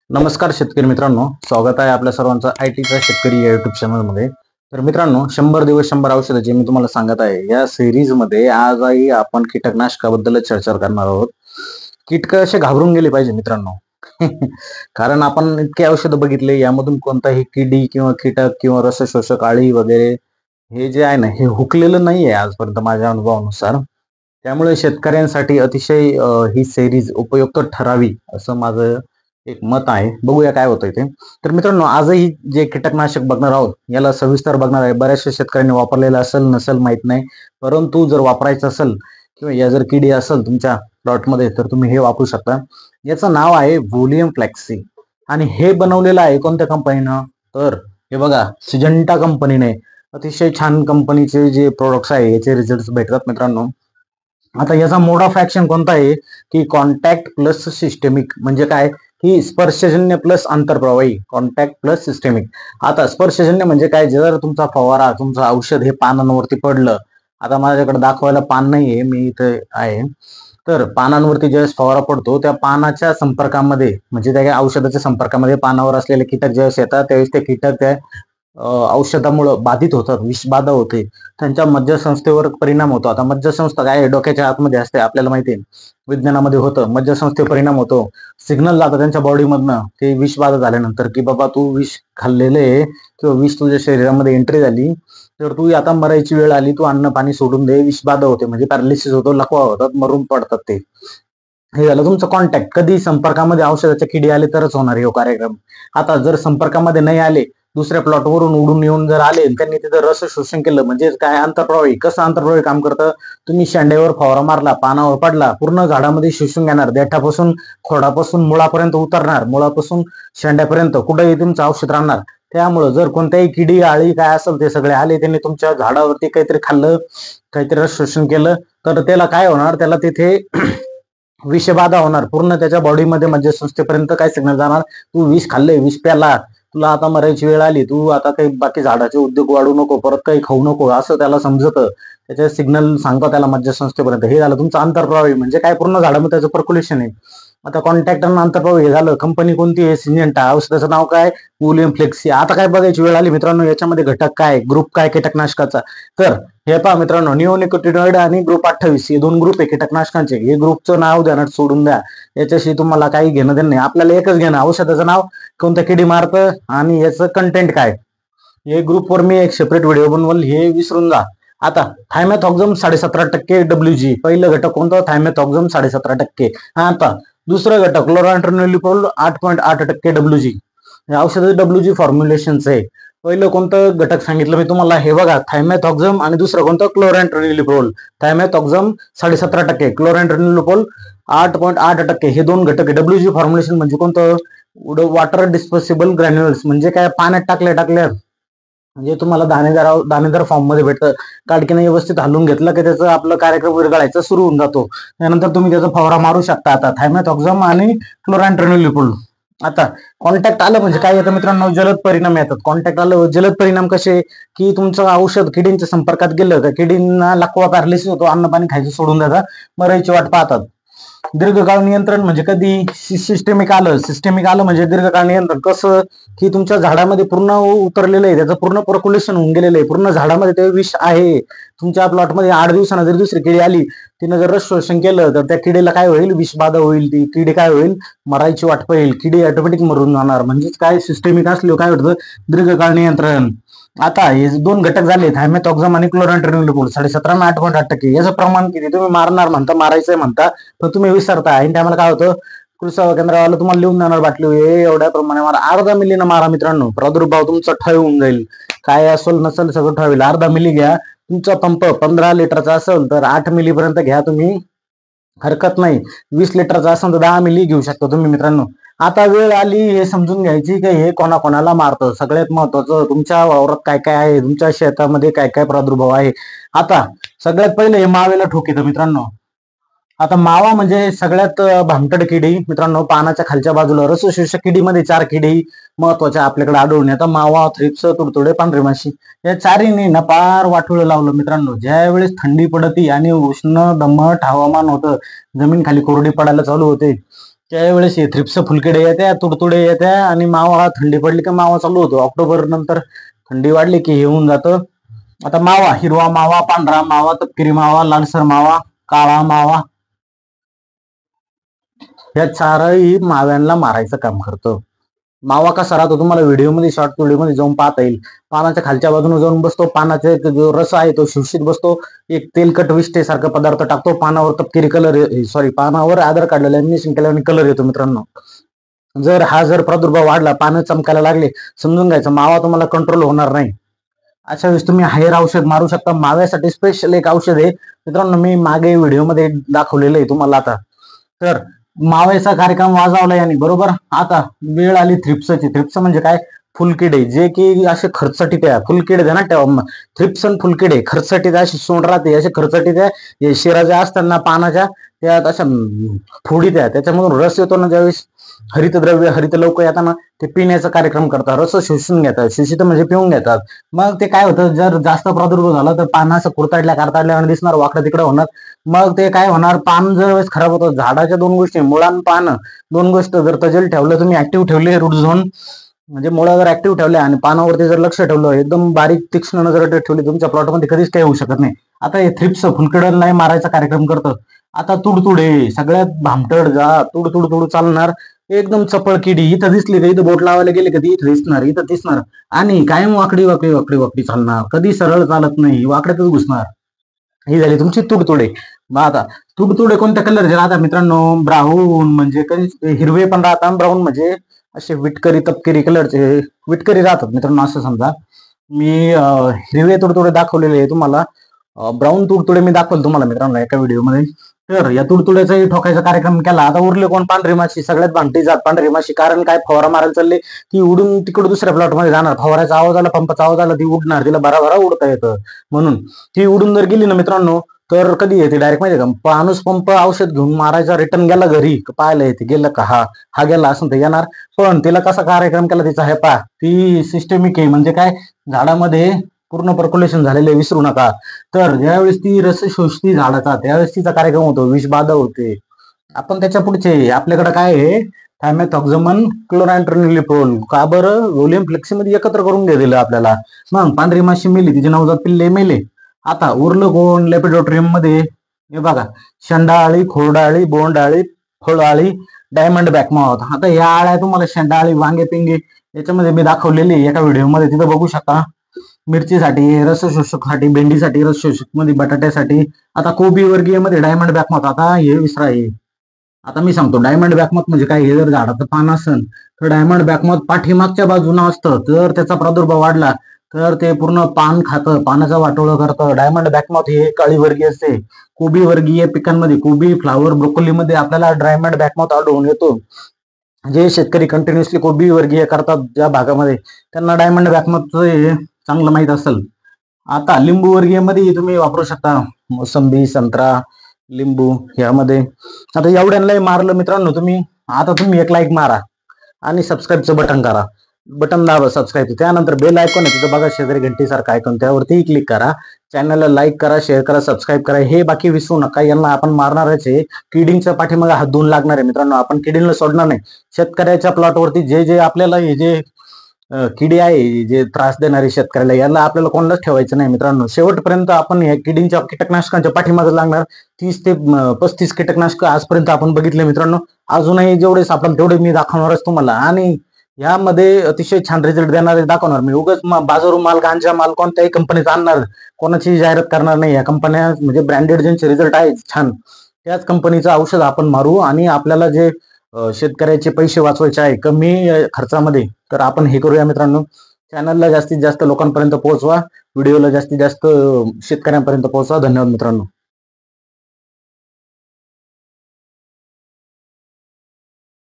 नमस्कार शेतकरी मित्रांनो, स्वागत आहे आपल्या सर्वांचं आयटीचा शेतकरी या युट्यूब चॅनलमध्ये. तर मित्रांनो, 100 दिवस 100 औषधं जे मी तुम्हाला सांगत आहे या सिरीज मध्ये आजही आपण कीटकनाशकाबद्दल चर्चा करणार आहोत. कीटक असे घाबरून गेले पाहिजे मित्रांनो. कारण आपण इतके औषधं बघितले, यामधून कोणताही किडी किंवा कीटक किंवा रसशोषक आळी वगैरे हे जे आहे ना, हे हुकलेलं नाहीये आजपर्यंत माझ्या अनुभवानुसार. त्यामुळे शेतकऱ्यांसाठी अतिशय ही सिरीज उपयुक्त ठरावी असं माझं एक मत आहे. बघूया काय होतंय ते. तर मित्रांनो, आजही जे कीटकनाशक बघणार आहोत याला सविस्तर बघणार आहे. बऱ्याचशा शेतकऱ्यांनी वापरलेलं असेल नसेल माहित नाही, परंतु जर वापरायचं असेल किंवा या जर किडी असेल तुमच्या प्लॉटमध्ये तर तुम्ही हे वापरू शकता. याचं नाव आहे व्होलियम फ्लॅक्सी आणि हे बनवलेलं आहे कोणत्या कंपनीनं? तर हे बघा, सिजंटा कंपनीने. अतिशय छान कंपनीचे जे प्रोडक्ट्स आहे याचे रिझल्ट भेटतात मित्रांनो. आता याचा मोड ऑफ ऍक्शन कोणता आहे की कॉन्टॅक्ट प्लस सिस्टेमिक. म्हणजे काय की स्पर्शजन्य प्लस आंतरप्रवाही, कॉन्टॅक्ट प्लस सिस्टेमिक. आता स्पर्शजन्य म्हणजे काय, जर तुमचा फवारा तुमचं औषध हे पानांवरती पडलं, आता माझ्याकडे दाखवायला पान नाहीये, मी इथे आहे, तर पानांवरती ज्यावेळेस फवारा पडतो त्या पानाच्या संपर्कामध्ये म्हणजे त्या औषधाच्या संपर्कामध्ये पानावर असलेले कीटक ज्यावेळेस येतात त्यावेळेस ते कीटक त्या औषधामुळे बाधित होतात, विषबाधा होते, त्यांच्या मज्जासंस्थेवर परिणाम होतो. आता मज्जासंस्था काय डोक्याच्या आतमध्ये असते, आपल्याला माहिती आहे, विज्ञानामध्ये होतं. मज्जासंस्थेवर परिणाम होतो, सिग्नल जातं त्यांच्या बॉडीमधनं ते विषबाधा झाल्यानंतर की बाबा तू विष खाल्लेलं आहे किंवा विष तुझ्या शरीरामध्ये एंट्री झाली, तर तू आता मरायची वेळ आली, तू अन्न पाणी सोडून दे. विषबाधा होते म्हणजे पॅरालिसिस होतो, लकवा होतात, मरून पडतात ते. हे झालं तुमचं कॉन्टॅक्ट. कधी संपर्कामध्ये औषधाच्या किडी आले तरच होणार हे कार्यक्रम. आता जर संपर्कामध्ये नाही आले, दुसऱ्या प्लॉटवरून उडून येऊन जर आले त्यांनी तिथं रस शोषण केलं, म्हणजे काय आंतरप्रवाही. कसं आंतरप्रवाही काम करतं? तुम्ही शेंड्यावर फवारा मारला, पानावर पडला, पूर्ण झाडामध्ये शोषून घेणार, देठापासून खोडापासून मुळापर्यंत उतरणार, मुळापासून शेंड्यापर्यंत कुठेही तुमचं औषध राहणार. त्यामुळं जर कोणत्याही किडी आळी काय असेल ते सगळे आले, त्यांनी तुमच्या झाडावरती काहीतरी खाल्लं, काहीतरी रस शोषण केलं, तर त्याला काय होणार, त्याला तिथे विषबाधा होणार. पूर्ण त्याच्या बॉडीमध्ये मज्जासंस्थेपर्यंत काय सिग्नल जाणार, तू विष खाल्लंय, विष प्याला, तुला आता मरायची वेळ आली, तू आता काही बाकी झाडाचे उद्योग वाढू नको, परत काही खाऊ नको, असं त्याला समजतं. त्याचे सिग्नल सांगतो त्याला मज्जासंस्थेपर्यंत. हे झालं तुमचं आंतरप्रवाही, म्हणजे काय पूर्ण झाडामध्ये त्याचं पर्क्युलेशन आहे. आता कॉन्टॅक्ट आणि आंतरप्रवाही हे झालं. कंपनी कोणती आहे? सिंजेंटा. औषधाचं नाव काय? Volume flexi. आता काय बघायची वेळ आली मित्रांनो, याच्यामध्ये घटक काय, ग्रुप काय कीटकनाशकाचा? तर हे पहा मित्रांनो, निओनिकोटिनॉइड आणि ग्रुप 28 हे दोन ग्रुप आहे कीटकनाशकांचे. हे ग्रुपचं नाव ध्यानात सोडून द्या, याच्याशी तुम्हाला काही घेणं देणं नाही. आपल्याला एकच घेणं, औषधाचं नाव, कोणतं किडी मारतं आणि याचं कंटेंट काय. हे ग्रुपवर मी एक सेपरेट व्हिडिओ बनवल, हे विसरून जा. आता थायमॅथॉक्झम 17.5% WG. पहिलं घटक कोणतं? थायमॅथॉक्झम 17%. आता दुसरं घटक क्लोरांट्रेनोलिप्रोल 8.8% WG. औषधाचं WG फॉर्म्युलेशनचं आहे. पहिलं कोणतं घटक सांगितलं मी तुम्हाला, हे बघा, थायमॅथॉक्झम, आणि दुसरं कोणतं? क्लोरांट्रेनोलिप्रोल. थायमॅथॉक्झम 17.5%, क्लोरांट्रेनोलिप्रोल 8.8%. हे दोन घटक. WG फॉर्म्युलेशन म्हणजे कोणतं? Water disposable granules. म्हणजे काय, पाण्यात टाकल्या म्हणजे तुम्हाला दाणेदार फॉर्म मध्ये भेटतं. काडकीने व्यवस्थित हलवून घेतलं की त्याचं आपलं कार्यक्रम विरघळायचा सुरू होऊन जातो. त्यानंतर तुम्ही त्याचा फवारा मारू शकता. आता थायमॅथॉक्झम आणि क्लोरांट्रेनोलिप्रोल. आता कॉन्टॅक्ट आलं म्हणजे काय येतं मित्रांनो? जलद परिणाम येतात. कॉन्टॅक्ट आलं, जलद परिणाम कसे की तुमचं औषध किडींच्या संपर्कात गेलं का किडींना लकवा, पॅरालिसिस होतो, अन्न पाणी खायचं सोडून देतात, मरायची वाट पाहतात. दीर्घकाळ नियंत्रण म्हणजे कधी? सिस्टेमिक आलं म्हणजे दीर्घकाळ नियंत्रण. कसं की तुमच्या झाडामध्ये पूर्ण उतरलेलं आहे, त्याचं पूर्ण पर्क्युलेशन होऊन गेलेलं आहे, पूर्ण झाडामध्ये ते विष आहे. तुमच्या प्लॉटमध्ये 8 दिवसांना जर दुसरी किडी आली, तिनं जर रस शोषण केलं, तर त्या किडीला काय होईल? विषबाधा होईल. ती किडी काय होईल? मरायची वाट पाहिल, किडी ऑटोमॅटिक मरून जाणार. म्हणजेच काय, सिस्टेमिक असल्यावर काय होतं? दीर्घकाळ नियंत्रण. आता हे दोन घटक झाले, थायमॅथॉक्झम आणि क्लोरांट्रेनोलिप्रोल. 17 आणि 8.8%. याचं प्रमाण किती? तुम्ही मारणार म्हणता, मारायचंय म्हणता, पण तुम्ही विसरता. आणि टायमाला काय होतं? कृषी सेवा केंद्रावाला तुम्हाला लिहून देणार बाटली, हे एवढ्या प्रमाणे मारा. अर्धा मिलीनं मारा मित्रांनो, प्रादुर्भाव तुमचा ठळ होऊन जाईल. काय असेल नसेल सगळं ठरवेल. अर्धा मिली घ्या. तुमचा पंप 15 लिटरचा असेल तर 8 मिली पर्यंत घ्या तुम्ही, हरकत नाही. 20 लिटरचा असेल तर 10 मिली घेऊ शकता तुम्ही मित्रांनो. आता वेळ आली हे समजून घ्यायची की हे कोणाकोणाला मारतं. सगळ्यात महत्वाचं, तुमच्या वावरात काय काय आहे, तुमच्या शेतामध्ये काय काय प्रादुर्भाव आहे. आता सगळ्यात पहिले हे मावेला ठोक येतं मित्रांनो. आता मावा म्हणजे सगळ्यात भामटड किडी मित्रांनो. पानाच्या खालच्या बाजूला रसशोषक किडीमध्ये 4 किडी महत्वाच्या आपल्याकडे आढळून येतात: मावा, थ्रिप्स, तुडतुडे, पांढरी माशी. या चारीने ना पार वाटोळं लावलं मित्रांनो. ज्या वेळेस थंडी पडती आणि उष्ण दमट हवामान होतं, जमीन खाली कोरडी पडायला चालू होते, त्यावेळेस हे थ्रिप्स फुलकिडे येत्या, तुडतुडे येत्या आणि मावा थंडी पडली की मावा चालू होतो. ऑक्टोबर नंतर थंडी वाढली की हे होऊन जातं. आता मावा, हिरवा मावा, पांढरा मावा, तपकिरी मावा, लालसर मावा, काळा मावा, या चारही माव्यांना मारायचं काम करतं. मावा कसा राहतो तुम्हाला व्हिडिओमध्ये, शॉर्ट व्हिडिओमध्ये जाऊन पाहता येईल. पानाच्या खालच्या बाजूने जाऊन बसतो, पानाचा जो रस आहे तो शोषित बसतो, एक तेलकट विष्ठेसारखा पदार्थ टाकतो, पानावर तपकिरी कलर, सॉरी, पानावर आधार काढलेला लॅमिनेशन केल्याने कलर येतो मित्रांनो. जर प्रादुर्भाव वाढला, पानं चमकायला लागले, समजून घ्यायचं मावा तुम्हाला कंट्रोल होणार नाही. अशा वेळेस तुम्ही हायर औषध मारू शकता. माव्यासाठी स्पेशल एक औषध आहे मित्रांनो, मी मागे व्हिडिओमध्ये दाखवलेलं आहे तुम्हाला. आता तर माव्याचा कार्यक्रम वाजवला यांनी बरोबर. आता वेळ आली थ्रिप्सची. थ्रिप्स म्हणजे काय? फुलकिडे, जे की असे खरचटीत आहे. फुलकिडे द्या ना तेव्हा, थ्रिप्स आणि फुलकिडे खरचटीत अशी सोंड राहते, असे खरचटीत आहे. शिरा ज्या असतात ना पानाच्या, त्यात अशा फोडीत आहे, त्याच्यामधून रस येतो ना ज्यावेळेस, हरितद्रव्य, हरित लवकर येताना ते पिण्याचा कार्यक्रम करतात, रस शोषून घेतात. शोषित म्हणजे पिऊन घेतात. मग ते काय होतं, जर जास्त प्रादुर्भाव झाला तर पानं असं कुरताडल्या कारताडल्या दिसणार, वाकडं तिकडं होणार. मग ते काय होणार, पान जर वेळेस खराब होतं. झाडाच्या दोन गोष्टी, मुळान पान, दोन गोष्ट जर तजेल ठेवलं तुम्ही, ऍक्टिव्ह ठेवले रूट झोन, म्हणजे मुळा जर ऍक्टिव्ह ठेवल्या आणि पानावरती जर लक्ष ठेवलं, एकदम बारीक तीक्ष्ण नजर ठेवली, तुमच्या प्लॉटमध्ये कधीच काही होऊ शकत नाही. आता हे थ्रिप्स फुलकिड्यांना मारायचा कार्यक्रम करतं. आता तुडतुडे, सगळ्यात भामटड जा, तुड चालणार. एकदम चपळ किडी इथं दिसली का, इथं बोट लावायला गेले कधी इथं दिसणार, इथं दिसणार, आणि कायम वाकडी वाकडी वाकडी वाकडी चालणार, कधी सरळ चालत नाही, वाकड्यातच घुसणार. ही झाली तुमची तुडतुडे. मग आता तुडतुडे कोणत्या कलरचे राहतात मित्रांनो? ब्राऊन म्हणजे हिरवे पण राहतात, ब्राऊन म्हणजे असे विटकरी तपकिरी कलरचे विटकरी राहतात मित्रांनो. असं समजा, मी हिरवे तुडतुडे दाखवलेले आहे तुम्हाला, ब्राऊन तुडतुडे मी दाखवले तुम्हाला मित्रांनो एका व्हिडिओमध्ये. तर या तुडतुड्याचाही ठोकायचा कार्यक्रम केला. आता उरले कोण? पांढरी माशी, सगळ्यात भांगटी जात पांढरी माशी. कारण काय, फवारा मारायला चालले की उडून तिकडे दुसऱ्या प्लॉटमध्ये जाणार. फवाराचा आवाज आला, पंपाचा आवाज आला, ती उडणार, तिला भराभरा उडता येतं. म्हणून ती उडून जर गेली ना मित्रांनो, तर कधी येते डायरेक्ट माहिती का, माणूस पंप औषध घेऊन मारायचा, रिटर्न गेला घरी, पाहायला येते गेलं का, हा गेला असं ते येणार. पण तिला कसा कार्यक्रम केला तिचा, हे पा, ती सिस्टेमिक आहे. म्हणजे काय, झाडामध्ये पूर्ण पर्क्युलेशन झालेले विसरू नका. तर ज्यावेळेस ती रस शोषती झाडाचा, त्यावेळेस तिचा कार्यक्रम होतो, विषबाधा होते. आपण त्याच्या पुढचे, आपल्याकडे काय आहे, थायमॅथॉक्झमन क्लोरांट्रिनिलिप्रोल, का बरं, व्हॉल्यूम फ्लेक्सीमध्ये एकत्र करून दिलेलं आपल्याला. मग पांढरी माशी मेली, तिचे नवजात पिल्ले मेले. आता उरलं कोण? लेपिडोट्रियम मध्ये हे बघा, शेंडाळी, खोरडाळी, बोंडाळी, फळाळी, डायमंड बॅकमाउथ. आता या आळ्या तुम्हाला शेंडाळी, वांगे पिंगे याच्यामध्ये मी दाखवलेली एका व्हिडिओमध्ये, तिथं बघू शकता. मिरचीसाठी रस शोषकसाठी, भेंडीसाठी रस शोषक मध्ये, बटाट्यासाठी. आता कोबी वर्गीय मध्ये डायमंड बॅकमाउथ. आता हे विसरा, हे आता मी सांगतो. डायमंड बॅकमाउथ म्हणजे काय, हे जर झाडाचं पान असेल तर डायमंड बॅकमाउथ पाठीमागच्या बाजूनं असतं. जर त्याचा प्रादुर्भाव वाढला तर ते पूर्ण पान खातं, पानाचा वाटोळं करतं. डायमंड बॅकमाउथ हे काळी वर्गीय असते. कोबी वर्गीय पिकांमध्ये, कोबी, फ्लावर, ब्रोकोलीमध्ये आपल्याला डायमंड बॅकमाउथ आढळून येतो. जे शेतकरी कंटिन्युअसली कोबी वर्गीय करतात ज्या भागामध्ये, त्यांना डायमंड बॅकमाउथ चांगलं माहित असेल. आता लिंबू वर्गीय मध्ये तुम्ही वापरू शकता, मोसंबी, संत्रा, लिंबू यामध्ये. आता एवढ्यांनाही मारलं मित्रांनो तुम्ही. आता तुम्ही एक लाईक मारा आणि सबस्क्राईबचं बटन करा, बटन दाबा सबस्क्राईब. त्यानंतर बेल आयकॉन आहे तिथं बघा, शेजारी घंटीसारखं आयकॉन, त्यावरती क्लिक करा. चॅनलला लाईक करा, शेअर करा, सबस्क्राईब करा. हे बाकी विसरू नका. यांना आपण मारणारच आहे. किडिंगच्या पाठीमागे हात धुवून लागणार आहे मित्रांनो. आपण किडिंगला सोडणार नाही. शेतकऱ्याच्या प्लॉटवरती जे जे आपल्याला हे जे किडी आहे, जे त्रास देणारे शेतकऱ्याला, याला आपल्याला कोणालाच ठेवायचं नाही मित्रांनो. शेवटपर्यंत आपण या किडींच्या कीटकनाशकांच्या पाठीमागे लागणार. 30 ते 35 कीटकनाशक आजपर्यंत आपण बघितले मित्रांनो. अजूनही जेवढे सापडेल तेवढे मी दाखवणारच तुम्हाला, आणि यामध्ये अतिशय छान रिझल्ट देणारे दाखवणार मी. उगाच बाजारू माल, गांजा माल कोणत्याही कंपनीचा आणणार, कोणाची जाहिरात करणार नाही. या कंपन्या म्हणजे ब्रँडेड ज्यांचे रिझल्ट आहेत छान, त्याच कंपनीचं औषध आपण मारू. आणि आपल्याला जे शेतकऱ्याचे पैसे वाचवायचे आहे कमी खर्चामध्ये, तर आपण हे करूया मित्रांनो. चॅनलला जास्तीत जास्त लोकांपर्यंत पोहोचवा, व्हिडिओला जास्तीत जास्त शेतकऱ्यांपर्यंत पोहोचवा. धन्यवाद मित्रांनो.